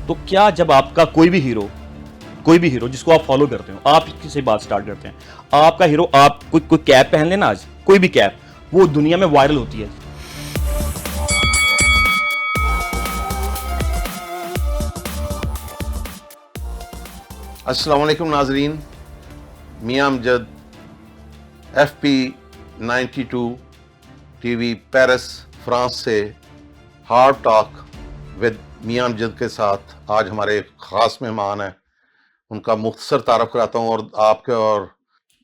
तो क्या जब आपका कोई भी हीरो जिसको आप फॉलो करते हो, आप किसी बात स्टार्ट करते हैं, आपका हीरो, आप कोई कैप पहन लेना आज, कोई भी कैप, वो दुनिया में वायरल होती है। अस्सलाम वालेकुम नाजरीन, मियां Amjad, FP 92 TV Paris France से हार्ड टॉक विद मियां अमजद के साथ आज हमारे एक ख़ास मेहमान हैं। उनका मुख्तसर तारफ़ कराता हूँ और आपके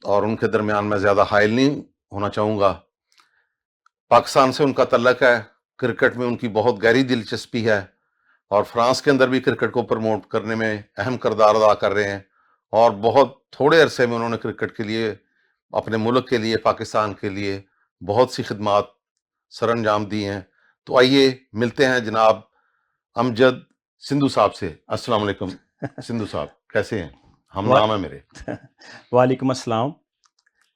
और उनके दरमियान मैं ज़्यादा हाइल नहीं होना चाहूँगा। पाकिस्तान से उनका तल्लक है, क्रिकेट में उनकी बहुत गहरी दिलचस्पी है और फ्रांस के अंदर भी क्रिकेट को प्रमोट करने में अहम किरदार अदा कर रहे हैं और बहुत थोड़े अरसे में उन्होंने क्रिकेट के लिए, अपने मुल्क के लिए, पाकिस्तान के लिए बहुत सी खिदमात सरअंजाम दी हैं। तो आइए मिलते हैं जनाब अमजद सिंधु साहब से। अस्सलाम वालेकुम सिंधु साहब, कैसे हैं? हम नाम है मेरे। वालेकुम अस्सलाम।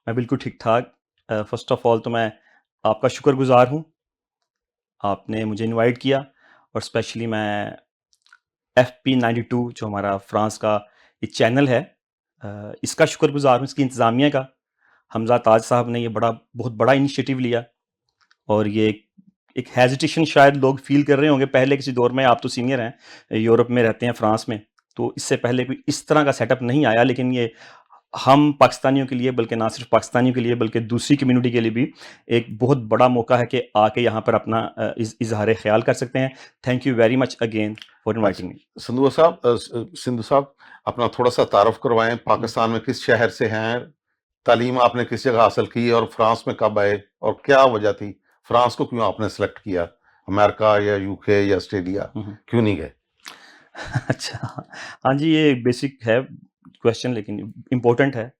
मैं बिल्कुल ठीक ठाक। फर्स्ट ऑफ ऑल तो मैं आपका शुक्रगुजार हूँ, आपने मुझे इनवाइट किया, और स्पेशली मैं FP 92 जो हमारा फ्रांस का एक चैनल है, इसका शुक्रगुजार हूँ, इसकी इंतज़ामिया का। हमज़ा ताज साहब ने ये बहुत बड़ा इनिशिएटिव लिया, और ये एक हेजिटेशन शायद लोग फील कर रहे होंगे पहले किसी दौर में। आप तो सीनियर हैं, यूरोप में रहते हैं, फ्रांस में, तो इससे पहले कोई इस तरह का सेटअप नहीं आया। लेकिन ये हम पाकिस्तानियों के लिए, बल्कि ना सिर्फ पाकिस्तानियों के लिए बल्कि दूसरी कम्युनिटी के लिए भी एक बहुत बड़ा मौका है कि आके यहाँ पर अपना इजहार ख्याल कर सकते हैं। Thank you very much again for inviting me. Sindhu साहब, अपना थोड़ा सा तारुफ करवाएं। पाकिस्तान में किस शहर से हैं? तालीम आपने किस जगह हासिल की और फ्रांस में कब आए और क्या वजह थी? फ्रांस को क्यों आपने सेलेक्ट किया? अमेरिका या UK या ऑस्ट्रेलिया क्यों नहीं गए? अच्छा, हाँ जी, ये बेसिक है क्वेश्चन लेकिन इम्पोर्टेंट है।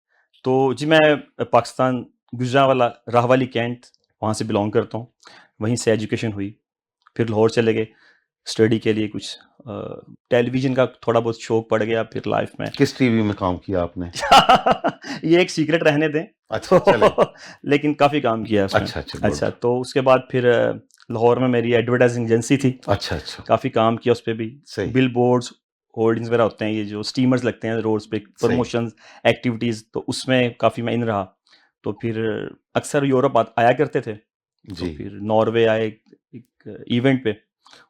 तो जी, मैं पाकिस्तान गुजरांवाला राहवाली कैंट, वहाँ से बिलोंग करता हूँ। वहीं से एजुकेशन हुई, फिर लाहौर चले गए स्टडी के लिए। कुछ टेलीविज़न का थोड़ा बहुत शौक पड़ गया फिर लाइफ में। किस टीवी में काम किया आपने? ये एक सीक्रेट रहने दें। अच्छा, चलें। लेकिन काफ़ी काम किया उसमें। अच्छा, तो उसके बाद फिर लाहौर में मेरी एडवर्टाइजिंग एजेंसी थी। अच्छा, काफ़ी काम किया उस पे भी। सही। बिल बोर्ड्स, होर्डिंग्स वगैरह होते हैं, ये जो स्टीमर्स लगते हैं रोड्स पे, प्रमोशंस, एक्टिविटीज़, तो उसमें काफ़ी मैं इन रहा। तो फिर अक्सर यूरोप आया करते थे। तो जी। फिर नॉर्वे आए एक इवेंट पे।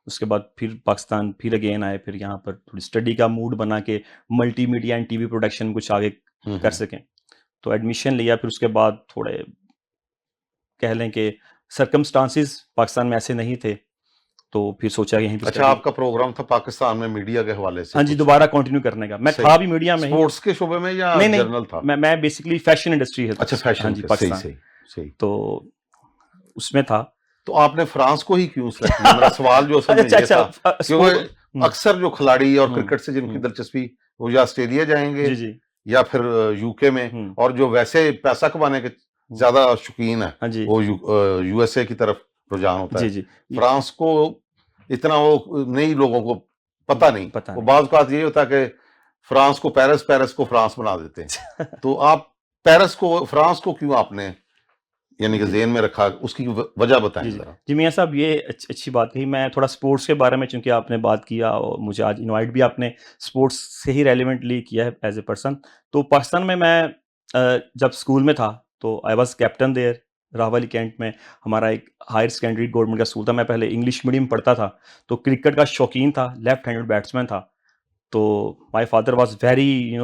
उसके बाद फिर पाकिस्तान फिर अगेन आए, फिर यहाँ पर थोड़ी स्टडी का मूड बना के मल्टीमीडिया एंड TV प्रोडक्शन कुछ आगे कर सकें। तो एडमिशन लिया। फिर उसके बाद थोड़े कह लें कि सर्कमस्टांसिस पाकिस्तान में ऐसे नहीं थे, तो फिर सोचा कि यहीं पे अच्छा, आपका प्रोग्राम था पाकिस्तान में मीडिया के हवाले से? हाँ जी, दोबारा कंटिन्यू करने का। मैं सही। था भी मीडिया में ही। स्पोर्ट्स के शोबे में या नहीं, जर्नल था? मैं बेसिकली फैशन इंडस्ट्री है। अच्छा, फैशन हाँ जी, के, पाकिस्तान। सही। तो उसमें था। तो आपने फ्रांस को ही क्यों सेलेक्ट किया? मेरा सवाल जो असल में ये था, क्योंकि अक्सर जो खिलाड़ी और क्रिकेट से जिनकी दिलचस्पी, वो या ऑस्ट्रेलिया जाएंगे जी, जी। या फिर UK में, और जो वैसे पैसा कमाने के ज्यादा शौकीन है, हाँ जी। वो USA की तरफ रुझान होता है। जी, जी। फ्रांस को इतना वो नई लोगों को पता नहीं। वो नहीं। बात ये होता है कि फ्रांस को पेरिस, पेरिस को फ्रांस बना देते हैं। तो आप पेरिस को, फ्रांस को क्यों आपने यानी कि ज़हन में रखा? उसकी वजह बताएं जरा। जी मियां साहब, ये अच्छी बात कही। मैं थोड़ा स्पोर्ट्स के बारे में, चूंकि आपने बात किया और मुझे आज इनवाइट भी आपने स्पोर्ट्स से ही रेलिवेंटली किया है एज ए पर्सन। तो पाकिस्तान में मैं जब स्कूल में था तो I was captain there Rahwali cantt में। हमारा एक हायर सेकेंडरी गवर्नमेंट का स्कूल था। मैं पहले इंग्लिश मीडियम पढ़ता था, तो क्रिकेट का शौकीन था, लेफ्ट हैंडेड बैट्समैन था। तो माय फादर वाज वेरी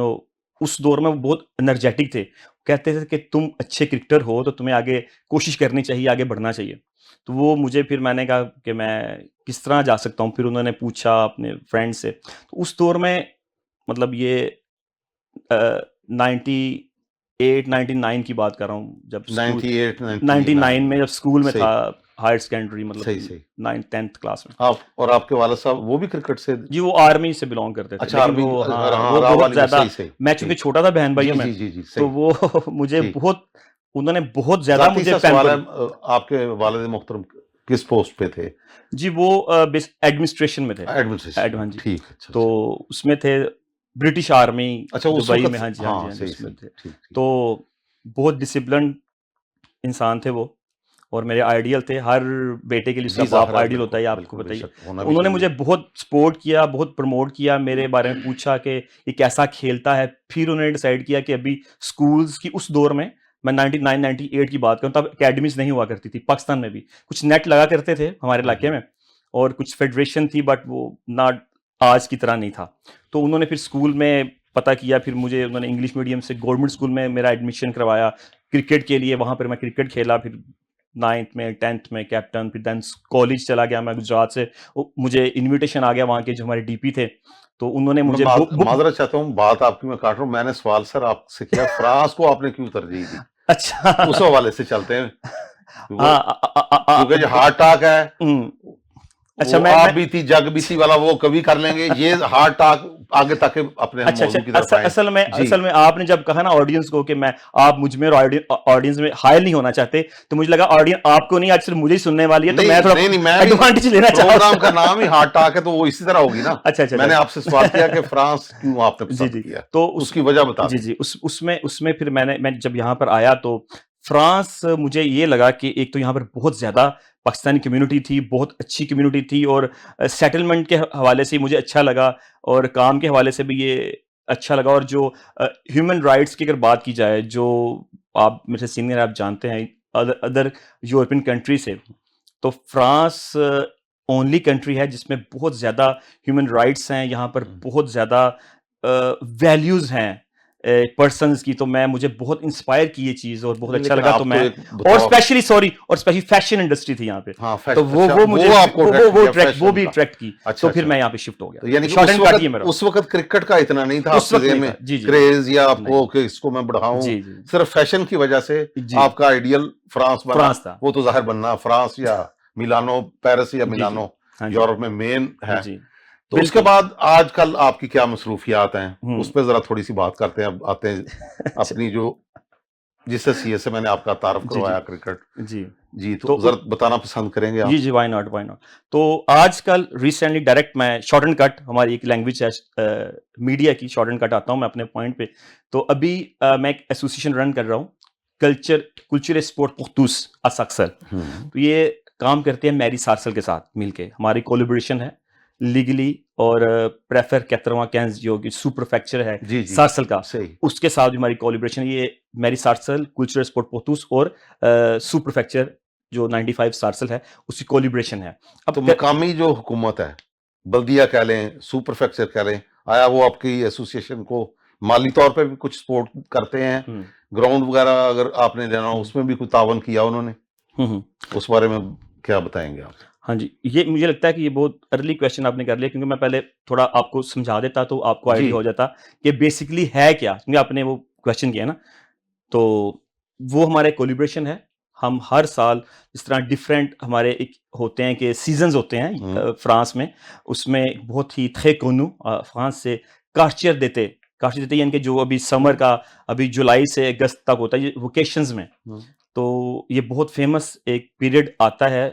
उस दौर में वो बहुत एनर्जेटिक थे। कहते थे कि तुम अच्छे क्रिकेटर हो तो तुम्हें आगे कोशिश करनी चाहिए, आगे बढ़ना चाहिए। तो वो मुझे, फिर मैंने कहा कि मैं किस तरह जा सकता हूँ। फिर उन्होंने पूछा अपने फ्रेंड से। तो उस दौर में, मतलब ये 98-99 की बात कर रहा हूँ, जब स्कूल 99 में जब स्कूल में था, हायर सेकेंडरी, मतलब 9th-10th क्लास में। आप और आपके वाला साहब वो भी क्रिकेट से? जी, वो आर्मी से बिलोंग करते थे। अच्छा, लेकिन आर्मी। वो वो बहुत ज्यादा, सही। मैं चूंकि छोटा था बहन भाइयों में, जी, तो वो मुझे बहुत, उन्होंने बहुत ज्यादा मुझे सवाल है, आपके वालिद मोहतरम किस पोस्ट पे थे? जी, वो एडमिनिस्ट्रेशन में थे। एडमिनिस्ट्रेशन, हाँ जी। ठीक। तो उसमें थे ब्रिटिश आर्मी। अच्छा, दुबई में। हाँ जी, उसमें थे। ठीक। तो बहुत डिसिप्लिन इंसान थे वो। और मेरे आइडियल थे। हर बेटे के लिए उसका जी बाप ज़ाहिर है, आइडियल होता बिल्कुल, है, आपको बिल्कुल, बताइए। बेशक होना तो भी उन्होंने चाहिए। मुझे बहुत सपोर्ट किया, बहुत प्रमोट किया, मेरे बारे में पूछा कि ये कैसा खेलता है। फिर उन्होंने डिसाइड किया कि अभी स्कूल्स की उस दौर में, मैं 99-98 की बात करूँ, तब अकेडमीज नहीं हुआ करती थी पाकिस्तान में भी। कुछ नेट लगा करते थे हमारे हुँ, इलाके हुँ। में, और कुछ फेडरेशन थी, बट वो ना आज की तरह नहीं था। तो उन्होंने फिर स्कूल में पता किया, फिर मुझे उन्होंने इंग्लिश मीडियम से गवर्नमेंट स्कूल में मेरा एडमिशन करवाया क्रिकेट के लिए। वहाँ पर मैं क्रिकेट खेला, फिर 9th में 10th में कैप्टन, फिर देन कॉलेज चला गया मैं गुजरात से। मुझे इनविटेशन आ गया वहाँ के जो हमारे डीपी थे, तो उन्होंने मैं मुझे माज़रत चाहता हूँ, बात आपकी मैं काट रहा हूँ। मैंने सवाल सर आपसे किया, फ्रांस को आपने क्यों तरजीह दी? अच्छा। उस हवाले से चलते हैं। वो हाँ, क्योंकि जो हार्ड टॉक है, हम्म, अच्छा, वो आप बीती जग बीती वाला वो कभी कर लेंगे। ये हार्ड टॉक आगे तक अपने हम अच्छा, अच्छा। मौजू की तरफ आए। जी। असल में आपने जब कहा ना ऑडियंस को कि मैं, आप मुझ में और ऑडियंस में हायल नहीं होना चाहते, तो मुझे लगा ऑडियंस आपको नहीं, आज सिर्फ मुझे ही सुनने वाली है, तो नहीं, मैं थोड़ा नहीं, नहीं, मैं भी एडवांटेज लेना चाह प्रोग्राम का रहा नाम ही हार्ड टॉक है, तो वो इसी तरह होगी ना। अच्छा, अच्छा, मैंने अच्छा। आपसे सवाल किया कि फ्रांस क्यों आपने जी, पसंद जी। किया? तो उस उसकी वजह बता जी, दें। जी। उसमें फिर मैं जब यहाँ पर आया, तो फ्रांस, मुझे ये लगा कि एक तो यहाँ पर बहुत ज़्यादा पाकिस्तानी कम्युनिटी थी, बहुत अच्छी कम्युनिटी थी, और सेटलमेंट के हवाले से मुझे अच्छा लगा, और काम के हवाले से भी ये अच्छा लगा। और जो ह्यूमन राइट्स की अगर बात की जाए, जो आप मेरे से सीनियर, आप जानते हैं अदर अदर यूरोपियन कंट्री से, तो फ्रांस ओनली कंट्री है जिसमें बहुत ज़्यादा ह्यूमन राइट्स हैं, यहाँ पर बहुत ज़्यादा वैल्यूज़ हैं पर्सन्स की। तो मुझे बहुत इंस्पायर की ये चीज़, और बहुत अच्छा लेकिन लगा। तो आप तो मैं, एक और बताओ। स्पेशली फैशन इंडस्ट्री थी यहाँ पे, हाँ, तो अच्छा, मुझे वो आपको अट्रैक्ट किया वो फैशन भी का। अट्रैक्ट की। अच्छा, तो फिर अच्छा। मैं यहाँ पे शिफ्ट हो गया। तो यानी तो कि शॉर्ट एंड कट ही है मेरा। उस वक़्त क्रिकेट का इतना नहीं था उस आपके वक़्त ज़हन नहीं में था। जी, जी, जी। क्रेज़, या नहीं। आपको कि इसको मैं बढ़ाऊँ, जी, जी। सिर्फ़ फैशन की वजह से जी, आपका आइडियल फ्रांस बना। फ्रांस था। वो तो ज़ाहिर बनना फ्रांस या मिलानो, पेरिस या जी, जी। मिलानो हाँ जी। यूरोप में मेन है। जी। तो उसके बिल्कुल। बाद आजकल आपकी क्या मसरूफियात हैं? हुँ। उस पे ज़रा थोड़ी-सी बात करते हैं। अब आते हैं अच्छा। अपनी जो जिस सीए से मैंने आपका तारुफ़ जी, जी। करवाया क्रिकेट। जी। जी, तो तो ज़रा बताना पसंद करेंगे जी, आप? जी, व्हाई नॉट, व्हाई नॉट। तो आजकल रिसेंटली डायरेक्ट मैं शॉर्ट एंड कट, हमारी एक लैंग्वेज है मीडिया की, शॉर्ट एंड कट आता हूँ मैं अपने पॉइंट पे। तो अभी मैं एक एसोसिएशन रन कर रहा हूँ, कल्चर स्पोर्ट पुख्तूस असक्सर। हुँ। तो ये काम करते हैं मैरी सार्सल के साथ मिलके, हमारी कोलैबोरेशन है लीगली, और प्रेफर 95 जो कि सुपरफेक्चर है जी, जी। सार्सल का, सही। उसके साथ भी हमारी कोलैबोरेशन। ये मैरी सार्सल, कल्चर स्पोर्ट पुख्तूस, और सुपरफेक्चर जो 95 सार्सल है, उसकी कोलैबोरेशन है। अब तो मकामी जो हुकूमत है, बल्दिया कह लें, सुपर फैक्चर कह लें, आया वो आपकी एसोसिएशन को माली तौर पे भी कुछ सपोर्ट करते हैं? हुँ, ग्राउंड वगैरह अगर आपने लेना हो, हुँ, उसमें भी कोई तावन किया उन्होंने? हुँ, हुँ। उस बारे में क्या बताएँगे आप? हाँ जी, ये मुझे लगता है कि ये बहुत अर्ली क्वेश्चन आपने कर लिया, क्योंकि मैं पहले थोड़ा आपको समझा देता तो आपको जी। आइडिया हो जाता कि बेसिकली है क्या? क्योंकि आपने वो क्वेश्चन किया ना, तो वो हमारा कोलैबोरेशन है। हम हर साल इस तरह डिफरेंट हमारे एक होते हैं कि सीज़न्स होते हैं हुँ। फ्रांस में, उसमें बहुत ही très connu फ्रांस से कार्चियर देते यानी कि जो अभी समर का, अभी जुलाई से अगस्त तक होता है, ये वेकेशंस में। हुँ। तो ये बहुत फेमस एक पीरियड आता है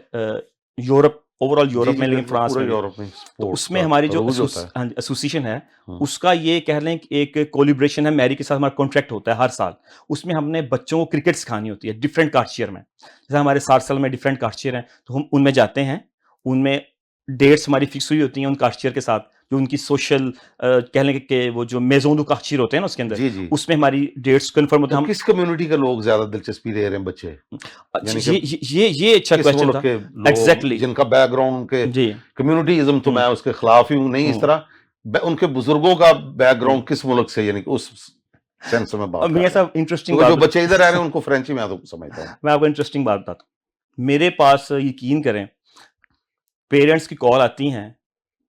यूरोप, ओवरऑल जी, यूरोप जी, में, लेकिन बिल्कुल फ्रांस पूरे में भी। यूरोप में तो स्पोर्ट्स उसमें का हमारी जो अरूज होता है। एसोसिएशन है, हुँ। उसका ये कह लें कि एक कोलैबोरेशन है, मैरी के साथ हमारा कॉन्ट्रैक्ट होता है हर साल। उसमें हमने बच्चों को क्रिकेट सिखानी होती है डिफरेंट कार्चियर में। जैसे हमारे सार्सल में डिफरेंट कार्चियर हैं, तो हम उनमें जाते हैं, उनमें डेट्स हमारी फिक्स हुई होती हैं उन कार्चियर के साथ, जो उनकी सोशल कह लें कि वो जो मेज़ों दू कार्चियर होते हैं ना उसके अंदर, जी, जी। उसमें हमारी डेट्स कन्फर्म होते तो हैं। हम किस कम्युनिटी के लोग ज़्यादा दिलचस्पी ले रहे हैं बच्चे? अच्छा, यानी कि ये अच्छा किस क्वेश्चन मुल्क था। के लोग एग्ज़ैक्टली। जिनका बैकग्राउंड उनके जी। कम्युनिटीज़्म, तो हुँ, मैं उसके खिलाफ ही हूँ, नहीं इस हुँ, तरह उनके बुजुर्गों का हुँ। बैकग्राउंड किस मुल्क से, यानी कि उस सेंस में बात अब कर मियाँ रहा हूँ। साहब इंटरेस्टिंग क्योंकि बात जो बच्चे इधर रह रहे हैं उनको फ्रेंच ही मैं तो समझता हूँ। मैं आपको इंटरेस्टिंग बात बताता हूँ। मेरे पास यकीन करें, पेरेंट्स की कॉल आती हैं,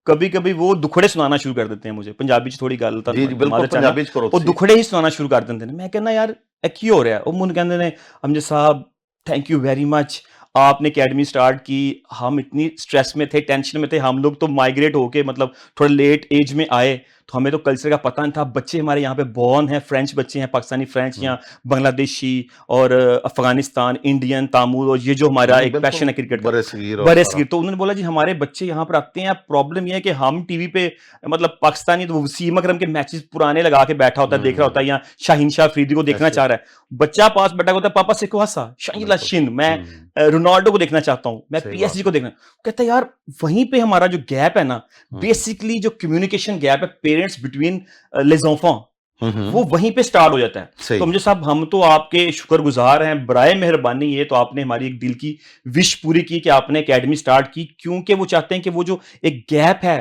कभी-कभी वो दुखड़े सुनाना शुरू कर देते हैं मुझे, पंजाबी च थोड़ी गल जी, जी, बिल्कुल मादर चाहना, पंजाबी च करो वो तुसी। दुखड़े ही सुनाना शुरू कर देंदे ने। मैं कहना यार की हो रहा है? ਉਹ ਮੈਨੂੰ ਕਹਿੰਦੇ ने अमजद साहब थैंक यू वेरी मच, आपने अकेडमी स्टार्ट की, हम इतनी स्ट्रेस में थे, टेंशन में थे, हम लोग तो माइग्रेट होके मतलब थोड़ा लेट एज में आए, तो हमें तो कल्चर का पता नहीं था। बच्चे हमारे यहाँ पे बॉर्न हैं, फ्रेंच बच्चे हैं, पाकिस्तानी फ्रेंच या बांग्लादेशी और अफगानिस्तान, इंडियन, तामुल, और ये जो हमारा एक पैशन है क्रिकेट का, बरसगीर और बड़े सारा। सगीर। तो उन्होंने बोला जी हमारे बच्चे यहाँ पर आते हैं, प्रॉब्लम ये है कि हम टीवी पे मतलब पाकिस्तानी तो वसीम अकरम के मैचेस पुराने लगा के बैठा होता है, देख रहा होता है, या शाहीन शाह अफरीदी को देखना ऐसे। चाह रहा है। बच्चा पास बैठा होता है, पापा से को हंसा शाहीन लाशिन, मैं रोनाल्डो को देखना चाहता हूं, मैं सही पीएसजी बात को देखना। कहता है यार वहीं पे हमारा जो गैप है ना, बेसिकली जो कम्युनिकेशन गैप है पेरेंट्स बिटवीन लेस एंफants, वो वहीं पे स्टार्ट हो जाता है। सही। तो मुझे साहब हम तो आपके शुक्रगुजार हैं, बराए मेहरबानी, ये तो आपने हमारी एक दिल की विश पूरी की कि आपने एकेडमी स्टार्ट की, क्योंकि वो चाहते हैं कि वो जो एक गैप है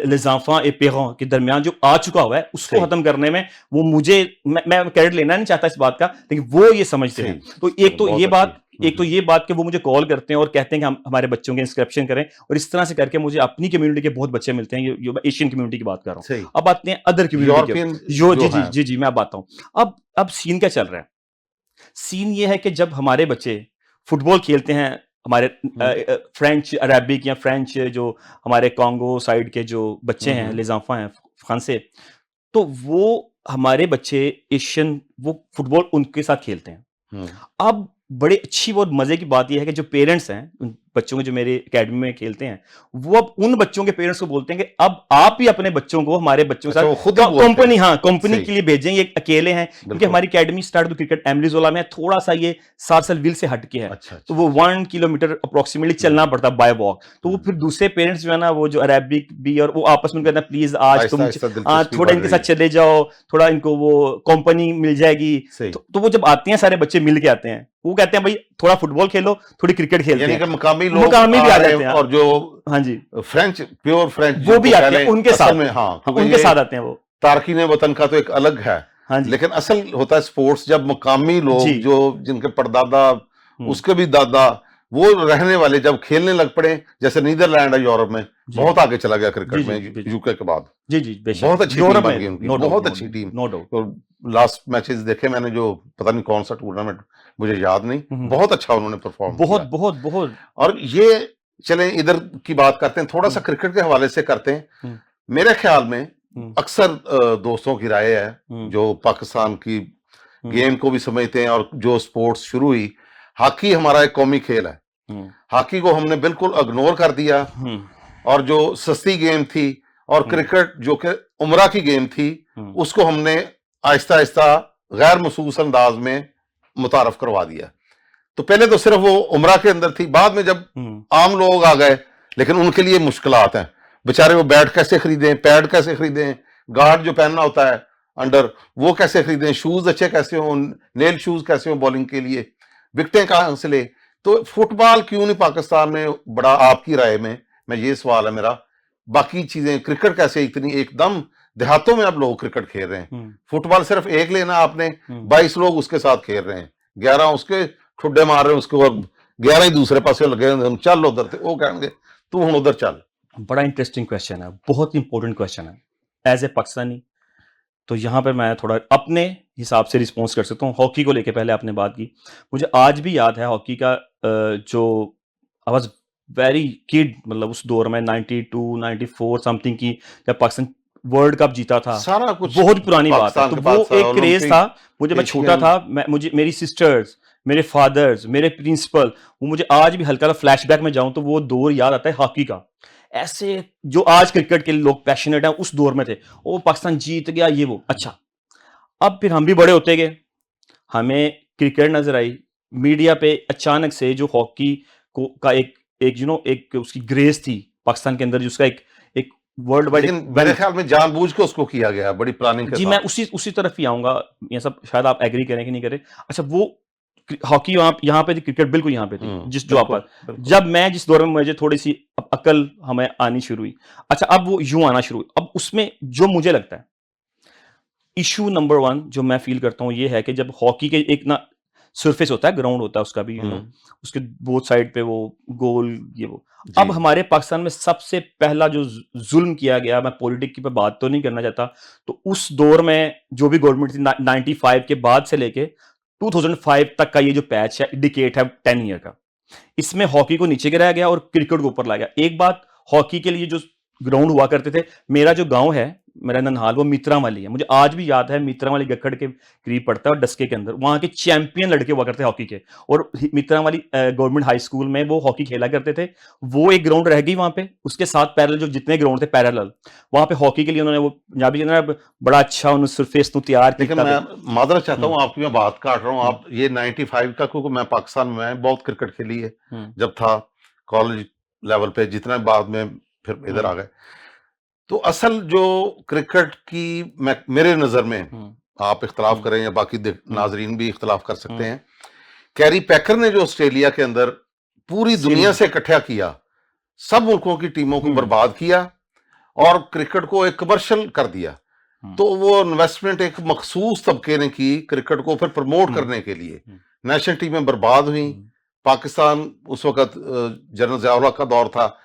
les enfants et parents के दरमियान जो आ चुका हुआ है, उसको सही। खत्म करने में वो मुझे, मैं क्रेडिट लेना नहीं चाहता इस बात का, लेकिन वो ये समझते सही। हैं। तो एक तो बहुत ये अच्छी। बात, एक तो ये बात कि वो मुझे कॉल करते हैं और कहते हैं कि हम हमारे बच्चों के इंस्क्रिप्शन करें, और इस तरह से करके मुझे अपनी कम्युनिटी के बहुत बच्चे मिलते हैं। ये एशियन कम्युनिटी की बात कर रहा हूँ। सही। अब आते हैं अदर कम्युनिटी के, यूरोपियन जो जो जी जी हैं। जी जी मैं अब आता हूँ। अब सीन क्या चल रहा है? सीन ये है कि जब हमारे बच्चे फुटबॉल खेलते हैं, हमारे फ्रेंच अरेबिक या फ्रेंच जो हमारे कॉन्गो साइड के जो बच्चे हैं, लेजाफा हैं फ्रांसे, तो वो हमारे बच्चे एशियन वो फुटबॉल उनके साथ खेलते हैं। अब बड़ी अच्छी और मजे की बात यह है कि जो पेरेंट्स हैं उन बच्चों के, जो मेरे एकेडमी में खेलते हैं, वो अब उन बच्चों के पेरेंट्स को बोलते हैं कि अब आप ही अपने बच्चों को हमारे बच्चों के अच्छा, वो साथ खुद ही बोलते हैं। कंपनी, हाँ कंपनी सही। के लिए भेजें, ये अकेले हैं, क्योंकि बिल्कुल। हमारी एकेडमी स्टार्ट तो क्रिकेट एमलीजोला में है, थोड़ा सा ये सारसल विल से हट के है। अच्छा, तो वो 1 किलोमीटर अप्रोक्सीमेटली चलना पड़ता है बाय वॉक। तो वो फिर दूसरे पेरेंट्स जो है ना, वो जो अरेबिक भी, और वो आपस में कहते हैं प्लीज आज आहिस्ता तुम आहिस्ता दिलचस्पी थोड़ा बढ़ इनके रही साथ चले जाओ, थोड़ा इनको वो कंपनी मिल जाएगी। सही। तो वो जब आते हैं सारे बच्चे मिल के आते हैं, वो कहते हैं भाई थोड़ा फुटबॉल खेलो, थोड़ी क्रिकेट खेलते यानी हैं, कि मकामी लोग मुकामी भी आ जाते हैं। और जो हाँ जी, फ्रेंच, प्योर फ्रेंच वो भी जिनको आते हैं पहले उनके असल साथ, में, हाँ, हाँ, क्योंकि उनके ये साथ आते हैं वो। तारकीन वतन का तो एक अलग है। हाँ जी, लेकिन असल होता है स्पोर्ट्स जब मकामी लोग जी। जो जिनके परदादा, उसके भी दादा, वो रहने वाले जब खेलने लग पड़े, जैसे नीदरलैंड है यूरोप में, जी। बहुत आगे चला गया क्रिकेट जी, जी, में जी। यूके के बाद। जी जी बेशक, बहुत अच्छी यूरोप टीम बन में गई उनकी, नो डाउट, बहुत अच्छी टीम। No doubt. तो लास्ट मैचेस देखे मैंने, जो पता नहीं कौन सा टूर्नामेंट, मुझे याद नहीं, बहुत अच्छा उन्होंने परफॉर्म बहुत किया। बहुत बहुत। और ये चले इधर की बात करते हैं, थोड़ा सा क्रिकेट के हवाले से करते हैं। मेरे ख्याल में अक्सर दोस्तों की राय है जो पाकिस्तान की गेम को भी समझते हैं, और जो स्पोर्ट्स शुरू हुई, हॉकी हमारा एक कौमी खेल है, हॉकी को हमने बिल्कुल इग्नोर कर दिया, और जो सस्ती गेम थी, और क्रिकेट जो कि उम्रा की गेम थी, उसको हमने आहिस्ता आहिस्ता गैर महसूस अंदाज में मुतारफ करवा दिया। तो पहले तो सिर्फ वो उम्रा के अंदर थी, बाद में जब आम लोग आ गए, लेकिन उनके लिए मुश्किलात हैं बेचारे, वो बैट कैसे खरीदें, पैड कैसे खरीदें, गार्ड जो पहनना होता है अंडर, वो कैसे खरीदें, शूज अच्छे कैसे हों, नेल शूज कैसे हों बॉलिंग के लिए, विकेटें कहां से ले। तो फुटबॉल क्यों नहीं पाकिस्तान में बड़ा, आपकी राय में, मैं ये सवाल है मेरा। बाकी चीजें, क्रिकेट कैसे इतनी एकदम देहातों में अब लोग क्रिकेट खेल रहे हैं, फुटबॉल सिर्फ एक लेना आपने, 22 लोग उसके साथ खेल रहे हैं, 11 उसके ठुड्डे मार रहे हैं उसके, और 11 ही दूसरे पासे लगे, चल उधर, वो कहेंगे तू हूं उधर चल। बड़ा इंटरेस्टिंग क्वेश्चन है, बहुत इंपॉर्टेंट क्वेश्चन है एज ए पाकिस्तानी। तो यहाँ पर मैं थोड़ा अपने हिसाब से रिस्पॉन्स कर सकता हूँ। हॉकी को लेके पहले आपने बात की, मुझे आज भी याद है हॉकी का जो आई वाज वेरी किड, मतलब उस दौर में 92 94 समथिंग की, जब पाकिस्तान वर्ल्ड कप जीता था, सारा कुछ बहुत पुरानी बात है। तो वो एक क्रेज था मुझे, मैं छोटा था, मुझे मेरी सिस्टर्स, मेरे फादर्स, मेरे प्रिंसिपल, वो मुझे आज भी हल्का फ्लैशबैक में जाऊं तो वो दौर याद आता है हॉकी का। ऐसे जो आज क्रिकेट के लोग पैशनेट हैं, उस दौर में थे, ओ पाकिस्तान जीत गया ये वो। अच्छा, अब फिर हम भी बड़े होते गए, हमें क्रिकेट नजर आई, मीडिया पे अचानक से जो हॉकी को का एक एक एक उसकी ग्रेस थी पाकिस्तान के अंदर, जिसका एक एक वर्ल्ड वाइड, मेरे ख्याल में जानबूझ के उसको किया गया, बड़ी प्लानिंग के जी। साथ। मैं उसी तरफ ही आऊंगा, ये सब शायद आप एग्री करें कि नहीं करें। अच्छा, वो हॉकी यहाँ पे थी, क्रिकेट बिल्कुल यहाँ पे थी, जिस जो आप, जब मैं जिस दौर में मुझे थोड़ी सी अकल हमें आनी शुरू हुई। अच्छा, अब वो यूं आना शुरू हुई। अब उसमें जो मुझे लगता है इशू नंबर 1 जो मैं फील करता हूं, ये है कि जब हॉकी के एक ना सरफेस होता है, ग्राउंड होता है उसका भी, उसके बोथ साइड पे वो गोल ये वो। अब हमारे पाकिस्तान में सबसे पहला जो जुल्म किया गया, मैं पॉलिटिक्स की पे बात तो नहीं करना चाहता, तो उस दौर में जो भी गवर्नमेंट थी 95 के बाद से लेके 2005 तक का ये जो पैच है, इंडिकेट है 10 ईयर का, इसमें हॉकी को नीचे गिराया गया और क्रिकेट को ऊपर लाया गया। एक बात, हॉकी के लिए जो ग्राउंड हुआ करते थे, मेरा जो गांव है मेरा ननहाल वो मित्रा वाली है, मुझे आज भी याद है, मित्रा वाली गखड़ के करीब पड़ता है और डस्के के अंदर, वहाँ के चैंपियन लड़के हुआ करते हॉकी के, और मित्रा वाली गवर्नमेंट हाई स्कूल में वो हॉकी खेला करते थे। वो एक ग्राउंड रह गई वहाँ पे, उसके साथ पैरेलल जो जितने ग्राउंड थे पैरेलल, वहाँ पे हॉकी के लिए उन्होंने वो पंजाबी के अंदर बड़ा अच्छा उन्होंने सरफेस तो तैयार लेकिन किया। मैं मादरत चाहता हूँ, आपकी मैं बात काट रहा हूँ, आप ये 95 का, क्योंकि मैं पाकिस्तान में बहुत क्रिकेट खेली है जब था कॉलेज लेवल पे, जितना बाद में फिर इधर आ गए। तो असल जो क्रिकेट की मेरे नजर में, आप इख्तलाफ करें या बाकी नाजरीन भी इख्तलाफ कर सकते हैं, कैरी पैकर ने जो ऑस्ट्रेलिया के अंदर पूरी दुनिया से इकट्ठा किया, सब मुल्कों की टीमों को बर्बाद किया और क्रिकेट को एक कमर्शियल कर दिया, तो वो इन्वेस्टमेंट एक मखसूस तबके ने की क्रिकेट को फिर प्रमोट करने के लिए। नेशनल टीमें बर्बाद हुई, पाकिस्तान उस वक्त जनरल ज़िया-उल हक का दौर था,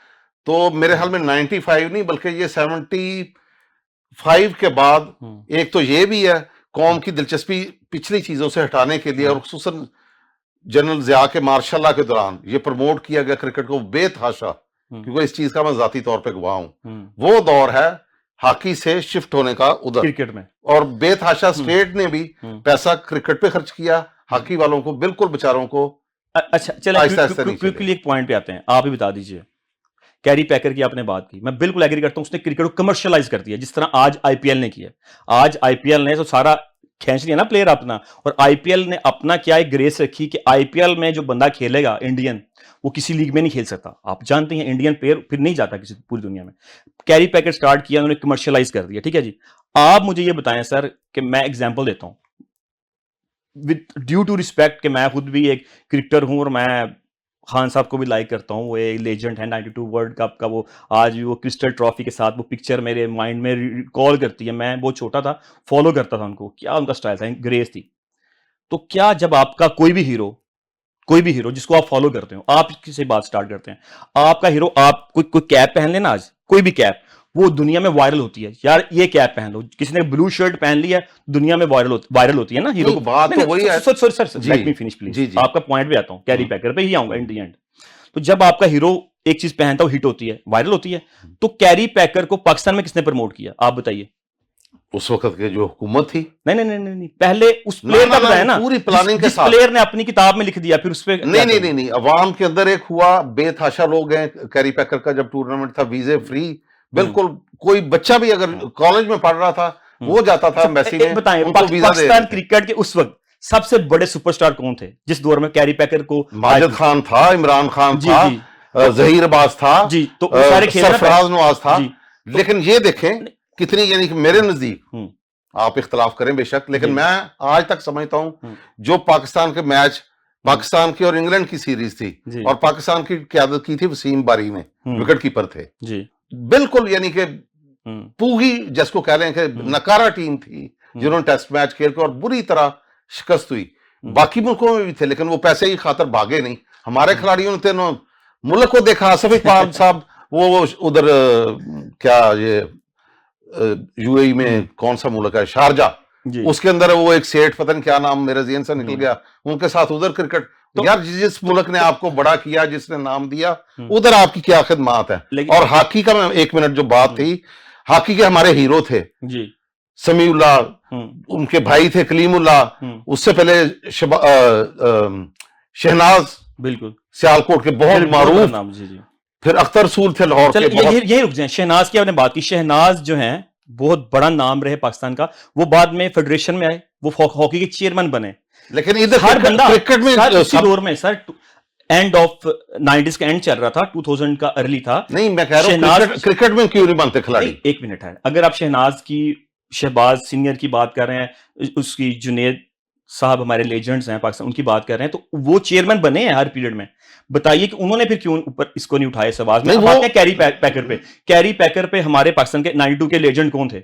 तो मेरे ख्याल में 95 नहीं बल्कि ये 75 के बाद एक तो ये भी है कौम की दिलचस्पी पिछली चीजों से हटाने के लिए, और खुसूसन जनरल ज़िया के मार्शल लॉ के दौरान ये प्रमोट किया गया क्रिकेट को बेतहाशा, क्योंकि इस चीज का मैं जाती तौर पे गवाह हूं। वो दौर है हॉकी से शिफ्ट होने का उधर क्रिकेट में, और बेतहाशा स्टेट ने भी पैसा क्रिकेट पे खर्च किया, हॉकी वालों को बिल्कुल बेचारों को। अच्छा चलिए क्विकली एक पॉइंट पे आते हैं, आप ही बता दीजिए। कैरी पैकर की आपने बात की, मैं बिल्कुल एग्री करता हूं, उसने क्रिकेट को कमर्शियलाइज कर दिया, जिस तरह आज आईपीएल ने किया। आज आईपीएल ने तो सारा खींच लिया ना प्लेयर अपना, और आईपीएल ने अपना क्या एक ग्रेस रखी कि आईपीएल में जो बंदा खेलेगा इंडियन, वो किसी लीग में नहीं खेल सकता। आप जानते हैं इंडियन प्लेयर फिर नहीं जाता किसी पूरी दुनिया में। कैरी पैकर स्टार्ट किया, उन्होंने कमर्शियलाइज कर दिया। ठीक है जी, आप मुझे ये बताएं सर कि मैं एग्जाम्पल देता हूं विद ड्यू टू रिस्पेक्ट कि मैं खुद भी एक क्रिकेटर हूं और मैं खान साहब को भी लाइक करता हूं, वो एक लेजेंड है 92 वर्ल्ड कप का, वो आज भी वो क्रिस्टल ट्रॉफी के साथ वो पिक्चर मेरे माइंड में रिकॉल करती है। मैं बहुत छोटा था, फॉलो करता था उनको, क्या उनका स्टाइल था, ग्रेस थी। तो क्या जब आपका कोई भी हीरो जिसको आप फॉलो करते हो, आप किसी बात स्टार्ट करते हैं, आपका हीरो, आप कोई कैप पहन लेना, आज कोई भी कैप, वो दुनिया में वायरल होती है, यार ये कैप पहन लो, किसी ने ब्लू शर्ट पहन ली है, दुनिया में वायरल होती है ना हीरो को। बात तो वही है। Sir let me finish please, आपका पॉइंट भी आता हूं, कैरी पैकर पे ही आऊंगा इन दी एंड। तो जब आपका हीरो एक चीज पहनता है, हिट होती है, वायरल होती है, तो कैरी पैकर को पाकिस्तान में किसने प्रमोट किया, आप बताइए। उस वक्त के जो हुकूमत थी, नहीं, पहले उस प्लेयर का बताया ना, पूरी प्लानिंग के साथ प्लेयर ने अपनी किताब में लिख दिया, फिर उस पे नहीं, अवाम के अंदर एक हुआ, बेतहाशा लोग हैं। कैरी पैकर का जब टूर्नामेंट था, वीजे फ्री, बिल्कुल कोई बच्चा भी अगर कॉलेज में पढ़ रहा था वो जाता था एम्बेसी में, बताएं पाकिस्तान क्रिकेट के उस वक्त सबसे बड़े सुपरस्टार कौन थे जिस दौर में कैरी पैकर को? माजिद खान था, इमरान खान था, जहीर अब्बास था जी, तो सारे सरफराज नवाज था। लेकिन ये देखें कितनी, यानी कि मेरे नजदीक, आप इख्तलाफ करें बेशक, लेकिन मैं आज तक समझता हूं जो पाकिस्तान के मैच, पाकिस्तान की और इंग्लैंड की सीरीज थी, और पाकिस्तान की क़यादत की थी वसीम बारी ने, विकेट कीपर थे जी, बिल्कुल, यानी कि पूगी जिसको कह रहे हैं कि नकारा टीम थी, जिन्होंने टेस्ट मैच खेल के और बुरी तरह शिकस्त हुई। बाकी मुल्कों में भी थे, लेकिन वो पैसे की खातर भागे नहीं। हमारे खिलाड़ियों ने तीनों मुल्क को देखा, आसिफ इकबाल साहब वो उधर क्या ये यूएई में कौन सा मुल्क है, शारजा, उसके अंदर वो एक सेठ, पता नहीं क्या नाम मेरे ज़हन से निकल गया, उनके साथ उधर क्रिकेट। तो यार जिस मुल्क ने आपको बड़ा किया, जिसने नाम दिया, उधर आपकी क्या खिदमत है। और हॉकी का मैं 1 मिनट जो बात थी, हॉकी के हमारे हीरो थे जी, समीउल्लाह, उनके भाई थे कलीमुल्लाह, उससे पहले शहनाज, बिल्कुल सियालकोट के बहुत मारूफ नाम जी, फिर अख्तर रसूल थे लाहौर के। यही रुक जाए, शहनाज की आपने बात की, शहनाज जो है बहुत बड़ा नाम रहे पाकिस्तान का, वो बाद में फेडरेशन में आए, वो हॉकी के चेयरमैन बने। लेकिन इधर हर बंदा क्रिकेट में उसी दौर में सर एंड ऑफ 90s का एंड चल रहा था, 2000 का अर्ली था। नहीं, मैं कह रहा हूं क्रिकेट में क्यों नहीं बनते खिलाड़ी? 1 मिनट है, अगर आप शहनाज की, शहबाज सीनियर की बात कर रहे हैं, उसकी जुनेद साहब हमारे लेजेंड्स हैं पाकिस्तान, उनकी बात कर रहे हैं, तो वो चेयरमैन बने हैं हर पीरियड में। बताइए कि उन्होंने फिर क्यों ऊपर इसको नहीं उठाया सवाल में। बात है कैरी पैकर पे, कैरी पैकर पे हमारे पाकिस्तान के 92 के लेजेंड कौन थे